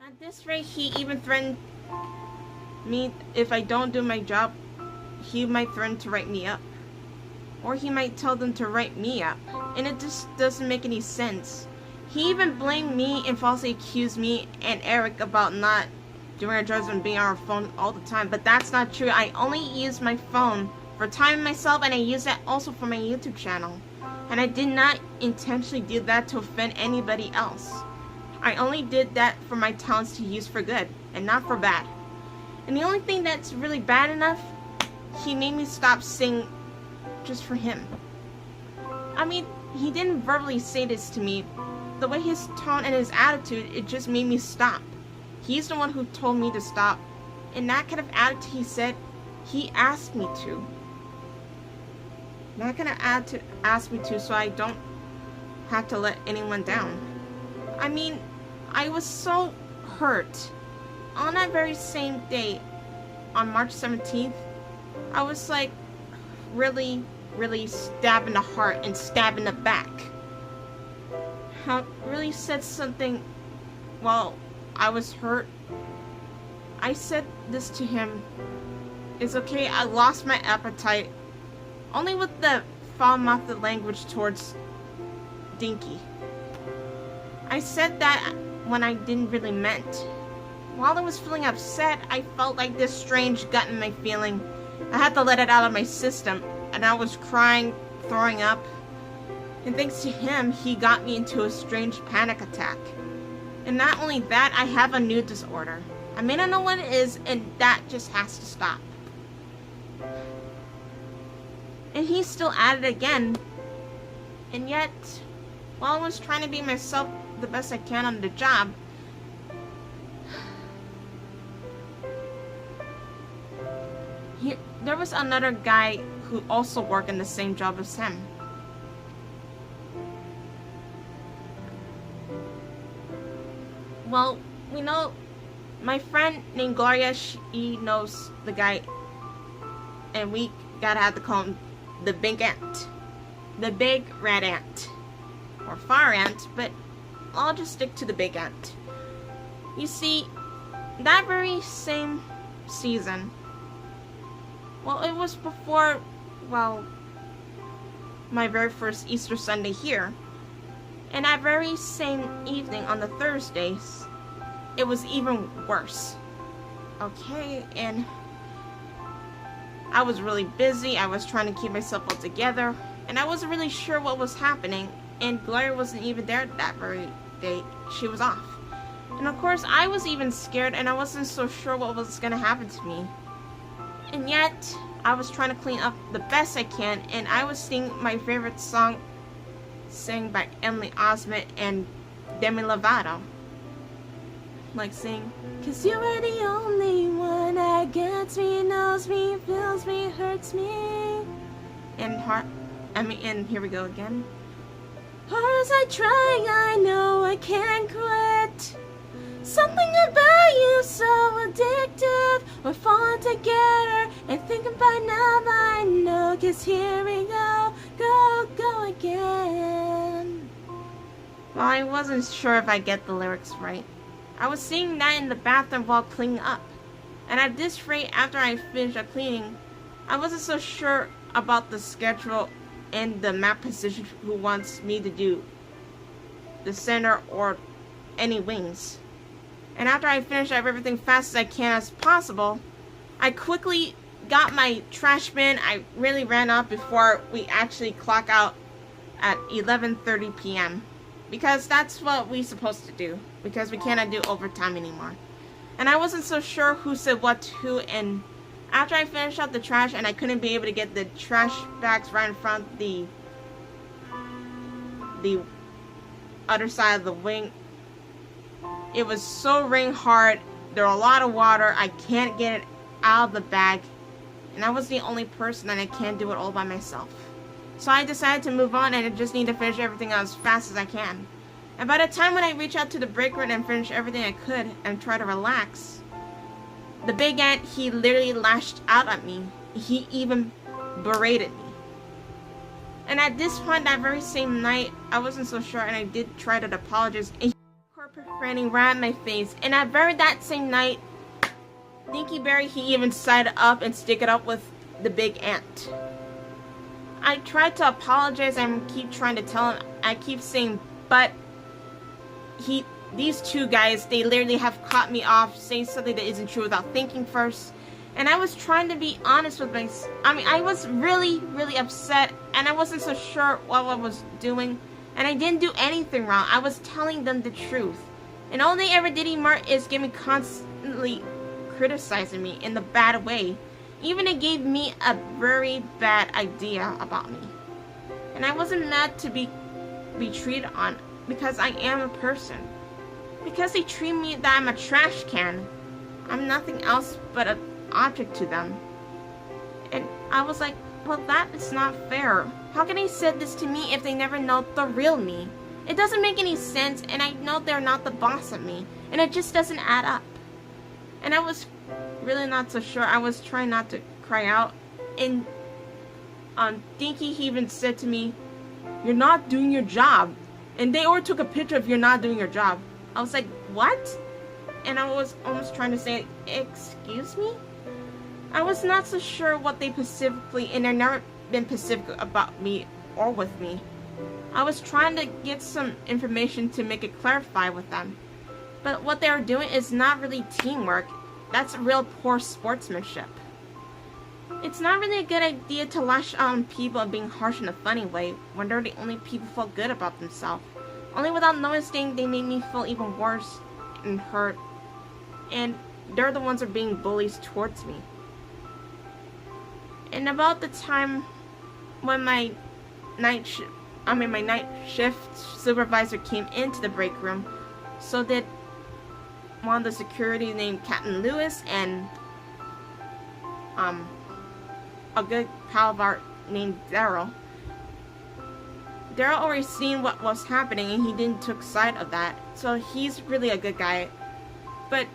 At this rate, he even threatened me if I don't do my job, he might threaten to write me up. Or he might tell them to write me up. And it just doesn't make any sense. He even blamed me and falsely accused me and Eric about not doing our jobs and being on our phone all the time. But that's not true. I only use my phone for timing myself, and I use that also for my YouTube channel. And I did not intentionally do that to offend anybody else. I only did that for my talents to use for good and not for bad. And the only thing that's really bad enough, he made me stop singing just for him. I mean, he didn't verbally say this to me. The way his tone and his attitude, it just made me stop. He's the one who told me to stop. And that kind of attitude, he said, he asked me to. That kind of attitude asked me to, so I don't have to let anyone down. I mean, I was so hurt. On that very same day, on March 17th, I was like, really stabbed in the heart and stabbed in the back. I really said something while I was hurt. I said this to him. It's okay, I lost my appetite. Only with the foul-mouthed language towards Dinky. I said that when I didn't really meant. While I was feeling upset, I felt like this strange gut in my feeling. I had to let it out of my system, and I was crying, throwing up. And thanks to him, he got me into a strange panic attack. And not only that, I have a mood disorder. I may not know what it is, and that just has to stop. And he's still at it again. And yet, while I was trying to be myself the best I can on the job, there was another guy who also worked in the same job as him. Well, we know my friend named Gloria, she knows the guy, and we gotta have to call him the Big Ant. The Big Red Ant. Or Far Ant, but I'll just stick to the Big Ant. You see, that very same season, well, it was before, well, my very first Easter Sunday here. And that very same evening on the Thursdays, it was even worse. Okay, and I was really busy. I was trying to keep myself all together, and I wasn't really sure what was happening. And Gloria wasn't even there that very day. She was off. And of course, I was even scared, and I wasn't so sure what was going to happen to me. And yet, I was trying to clean up the best I can, and I was singing my favorite song, sang by Emily Osment and Demi Lovato. Like sing, 'cause you are the only one that gets me, knows me, feels me, hurts me. And here we go again. Hard as I try, I know I can't quit. Something about you so addictive. We're falling together and thinking by now I know. 'Cause here we go, go again. Well, I wasn't sure if I get the lyrics right. I was singing that in the bathroom while cleaning up. And at this rate, after I finished up cleaning, I wasn't so sure about the schedule and the map position who wants me to do the center or any wings. And after I finished up everything fast as I can as possible, I quickly got my trash bin. I really ran up before we actually clock out at 11:30 p.m. Because that's what we're supposed to do. Because we cannot do overtime anymore. And I wasn't so sure who said what to who, and after I finished up the trash and I couldn't be able to get the trash bags right in front of the other side of the wing, it was so rain hard, there were a lot of water, I can't get it out of the bag, and I was the only person and I can't do it all by myself. So I decided to move on, and I just need to finish everything out as fast as I can. And by the time when I reach out to the break room and finish everything I could and try to relax, the Big Ant, he literally lashed out at me. He even berated me. And at this point, that very same night, I wasn't so sure, and I did try to apologize. And Franny right in my face, and that same night, Dinky Berry, he even sided up and stick it up with the big ant. I tried to apologize and keep trying to tell him. I keep saying, but these two guys, they literally have caught me off saying something that isn't true without thinking first. And I was trying to be honest with myself. I was really, really upset, and I wasn't so sure what I was doing. And I didn't do anything wrong. I was telling them the truth. And all they ever did anymore is give me constantly criticizing me in the bad way. Even it gave me a very bad idea about me. And I wasn't mad to be treated on because I am a person. Because they treat me that I'm a trash can. I'm nothing else but an object to them. And I was like, well, that is not fair. How can they say this to me if they never know the real me? It doesn't make any sense, and I know they're not the boss of me, and it just doesn't add up. And I was really not so sure. I was trying not to cry out, and Dinky, he even said to me, "You're not doing your job." And they all took a picture of "you're not doing your job." I was like, what? And I was almost trying to say, excuse me? I was not so sure what they specifically, and they've never been specific about me or with me. I was trying to get some information to make it clarify with them. But what they are doing is not really teamwork. That's real poor sportsmanship. It's not really a good idea to lash out on people and being harsh in a funny way when they're the only people who feel good about themselves. Only without noticing, they made me feel even worse and hurt. And they're the ones who are being bullies towards me. And about the time when my night shift supervisor came into the break room, so did one of the security named Captain Lewis and a good pal of ours named Daryl. Daryl already seen what was happening and he didn't took side of that, so he's really a good guy. But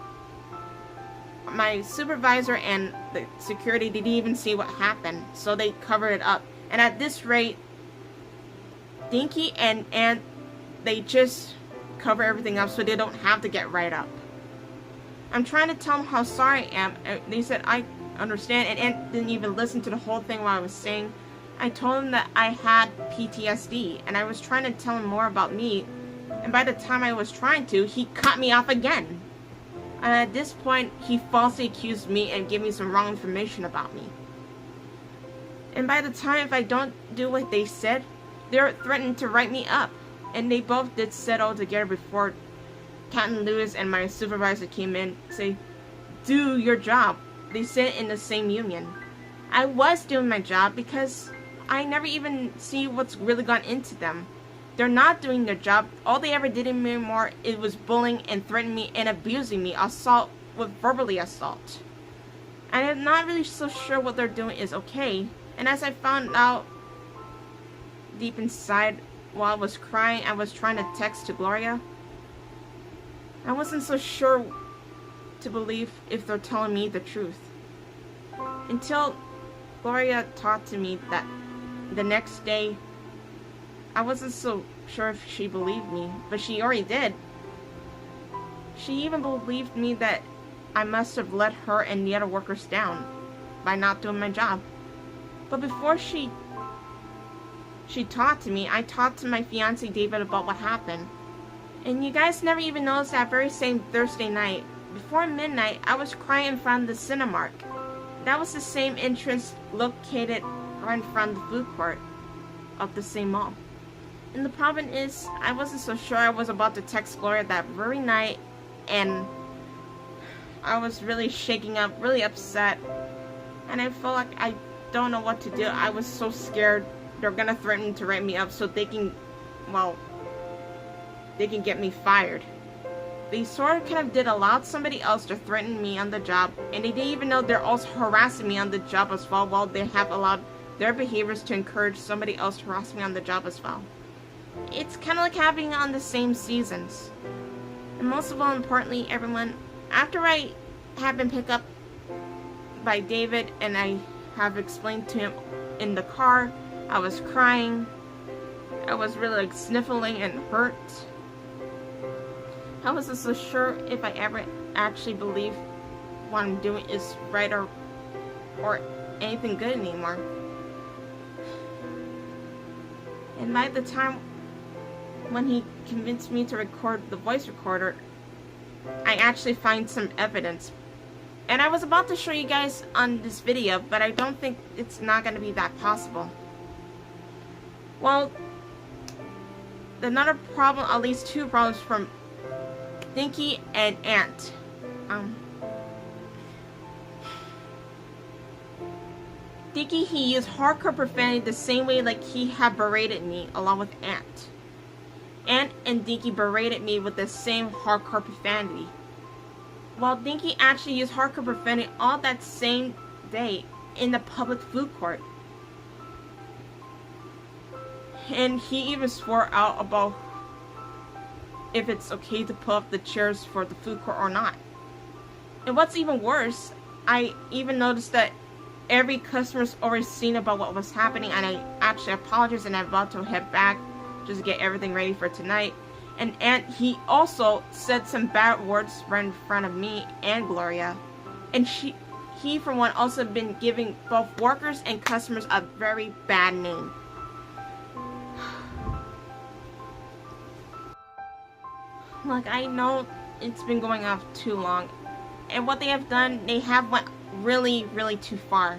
my supervisor and the security didn't even see what happened, so they covered it up. And at this rate, Dinky and Ant, they just cover everything up so they don't have to get right up. I'm trying to tell them how sorry I am. They said, I understand, and Ant didn't even listen to the whole thing while I was saying. I told him that I had PTSD, and I was trying to tell him more about me, and by the time I was trying to, he cut me off again. And at this point, he falsely accused me and gave me some wrong information about me. And by the time, if I don't do what they said, they're threatening to write me up. And they both did settle together before Captain Lewis and my supervisor came in, say, do your job. They sit in the same union. I was doing my job because I never even see what's really gone into them. They're not doing their job. All they ever did anymore, it was bullying and threatening me and abusing me, assault with verbally assault. And I'm not really so sure what they're doing is okay. And as I found out deep inside while I was crying, I was trying to text to Gloria. I wasn't so sure to believe if they're telling me the truth. Until Gloria talked to me that the next day, I wasn't so sure if she believed me, but she already did. She even believed me that I must have let her and the other workers down by not doing my job. But before she talked to me, I talked to my fiance David about what happened. And you guys never even noticed that very same Thursday night, before midnight, I was crying in front of the Cinemark. That was the same entrance located right in front of the food court of the same mall. And the problem is, I wasn't so sure. I was about to text Gloria that very night, and I was really shaking up, really upset, and I felt like I don't know what to do. I was so scared they're gonna threaten to write me up so they can, well, they can get me fired. They sort of kind of did allow somebody else to threaten me on the job, and they didn't even know they're also harassing me on the job as well, while they have allowed their behaviors to encourage somebody else to harass me on the job as well. It's kind of like having on the same seasons. And most of all, importantly, everyone, after I have been picked up by David and I have explained to him in the car, I was crying, I was really like sniffling and hurt. I wasn't so sure if I ever actually believed what I'm doing is right or anything good anymore. And by the time when he convinced me to record the voice recorder, I actually find some evidence. And I was about to show you guys on this video, but I don't think it's not going to be that possible. Well, another problem, at least two problems from Dinky and Ant. Dinky, he used hardcore profanity the same way like he had berated me along with Ant. Ant and Dinky berated me with the same hardcore profanity. While Dinky actually used hardcore profanity all that same day in the public food court. And he even swore out about if it's okay to pull up the chairs for the food court or not. And what's even worse, I even noticed that every customer's already seen about what was happening, and I actually apologized and I'm about to head back just to get everything ready for tonight. And he also said some bad words right in front of me and Gloria. And he for one also been giving both workers and customers a very bad name. Look, I know it's been going off too long, and what they have done, they have went really, really too far.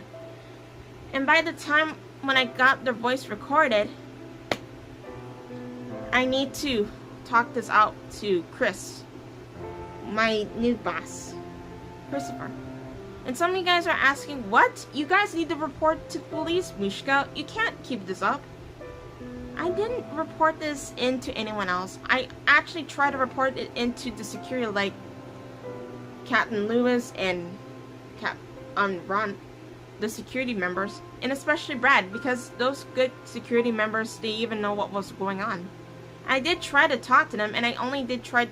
And by the time when I got their voice recorded, I need to talk this out to Chris, my new boss, Christopher. And some of you guys are asking, what? You guys need to report to police, Mishka. You can't keep this up. I didn't report this into anyone else. I actually tried to report it into the security, like Captain Lewis and Ron, the security members, and especially Brad, because those good security members, they even know what was going on. I did try to talk to them, and I only did try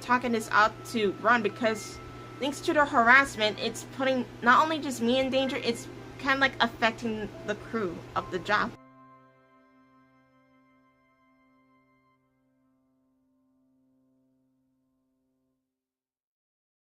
talking this out to Ron because thanks to the harassment, it's putting not only just me in danger, it's kind of like affecting the crew of the job.